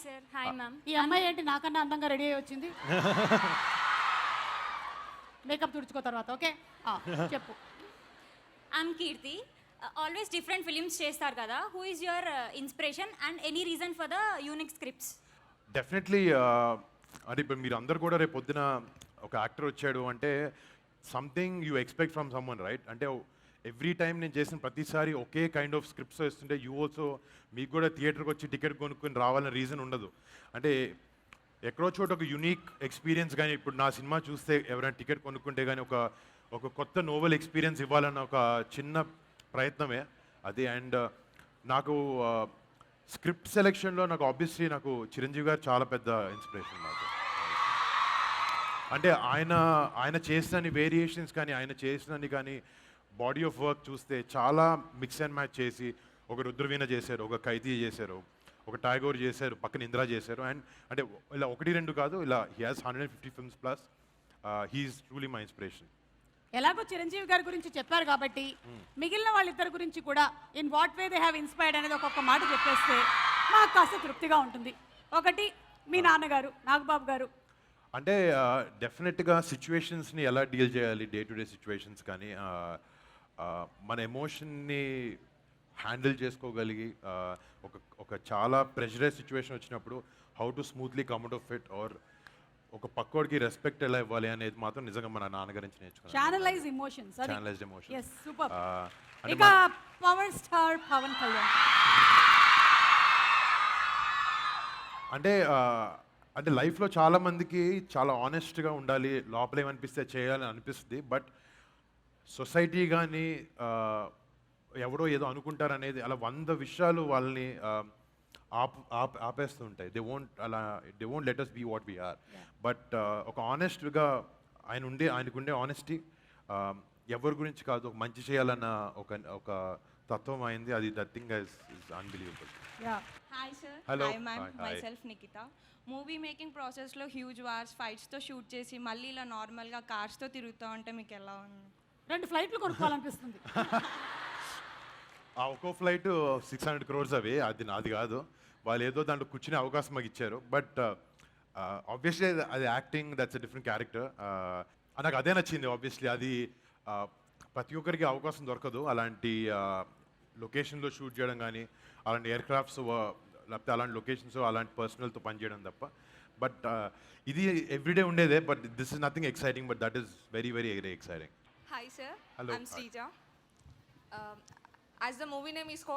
Sir. Hi ma'am. ఈ అమ్మాయి ఏంటి నాకన్నా అందంగా రెడీ అయ్యి వచ్చింది? మేకప్ తుడుచుకో తర్వాత. ఓకే చెప్పు. I'm Keerthi. Always different films చేస్తారు కదా. Who is your inspiration and any reason for the unique scripts? Definitely అంటే ఇప్పుడు మీరు అందరు కూడా రేపు పొద్దున ఒక యాక్టర్ వచ్చాడు అంటే something you expect from someone, right? అంటే ఎవ్రీ టైం నేను చేసిన ప్రతిసారి ఒకే కైండ్ ఆఫ్ స్క్రిప్ట్స్ వేస్తుంటే యూ ఆల్సో మీకు కూడా థియేటర్కి వచ్చి టికెట్ కొనుక్కొని రావాలనే రీజన్ ఉండదు. అంటే ఎక్కడో చోట ఒక యునీక్ ఎక్స్పీరియన్స్ కానీ ఇప్పుడు నా సినిమా చూస్తే ఎవరైనా టికెట్ కొనుక్కుంటే కానీ ఒక కొత్త నోవెల్ ఎక్స్పీరియన్స్ ఇవ్వాలన్న ఒక చిన్న ప్రయత్నమే అది. అండ్ నాకు స్క్రిప్ట్ సెలెక్షన్లో నాకు ఆబ్వియస్లీ నాకు చిరంజీవి గారు చాలా పెద్ద ఇన్స్పిరేషన్ నాకు. అంటే ఆయన చేసిన వేరియేషన్స్ కానీ ఆయన చేసినని కానీ బాడీ ఆఫ్ వర్క్ చూస్తే చాలా మిక్స్ అండ్ మ్యాచ్ చేసి ఒక రుద్రవీణ చేశారు, ఒక ఖైదీ చేశారు, ఒక టాగోర్ చేశారు, పక్కన ఇందిరా చేశారు. అండ్ అంటే ఇలా ఒకటి రెండు కాదు, ఇలా he has 150 films plus. He's truly my inspiration. ఎలాగో చిరంజీవి గారి గురించి చెప్పారు కాబట్టి మిగిలిన వాళ్ళిద్దరి గురించి కూడా in what way they have inspired అనేది ఒక్కొక్క మాట చెప్పేస్తే మాకు కాస్త తృప్తిగా ఉంటుంది. ఒకటి మీ నాన్నగారు నాగబాబు గారు. అంటే డెఫినెట్గా సిచ్యువేషన్స్ని ఎలా డీల్ చేయాలి, డే టు డే సిచ్యువేషన్స్ కానీ మన ఎమోషన్ని హ్యాండిల్ చేసుకోగలిగి ఒక చాలా ప్రెషరైజ్ సిచ్యువేషన్ వచ్చినప్పుడు how to smoothly come out of it, or ఒక పక్కోడికి రెస్పెక్ట్ ఎలా ఇవ్వాలి అనేది మాత్రం నిజంగా మన నాన్నగారి నుంచి నేర్చుకున్నాను. Channelize emotions. Channelized emotions. yes super. అంటే ఇక పవర్ స్టార్ పవన్ కళ్యాణ్ అంటే లైఫ్లో చాలా మందికి చాలా ఆనెస్ట్గా ఉండాలి, లోపల ఏమనిపిస్తే చేయాలని అనిపిస్తుంది. బట్ సొసైటీ కానీ ఎవడో ఏదో అనుకుంటారనేది అలా 100 విషయాలు వాళ్ళని ఆపేస్తూ ఉంటాయి. They won't let us be what we are. But ఒక ఆనెస్ట్గా ఆయనకుండే ఆనెస్టీ ఎవరి గురించి కాదు, ఒక మంచి చేయాలన్న ఒక తత్వం అయింది. అది that thing is unbelievable. Hi sir. Hello. Hi ma'am. Hi. My self Nikita. Movie making ప్రాసెస్లో హ్యూజ్ వార్స్ ఫైట్స్తో షూట్ చేసి మళ్ళీ ఇలా నార్మల్గా కార్స్తో తిరుగుతూ ఉంటే మీకు ఎలా ఉంది? 2 ఫ్లైట్లు కొనుక్కోవాలనిపిస్తుంది. ఆ ఒక్కో ఫ్లైట్ 600 crores అవి, అది నాది కాదు. వాళ్ళు ఏదో దాంట్లో కూర్చునే అవకాశం మాకు ఇచ్చారు. బట్ ఆబ్వియస్లీ అది acting, that's a different character. నాకు అదే నచ్చింది. ఆబ్వియస్లీ అది ప్రతి ఒక్కరికి అవకాశం దొరకదు అలాంటి లొకేషన్లో షూట్ చేయడం కానీ, అలాంటి ఎయిర్ క్రాఫ్ట్స్ లేకపోతే అలాంటి లొకేషన్స్ అలాంటి పర్సనల్తో పనిచేయడం తప్ప. బట్ ఇది ఎవ్రీడే ఉండేదే. But this is nothing exciting, but that is very very very exciting. Hi sir, Hello. I'm Srija. As the movie name is called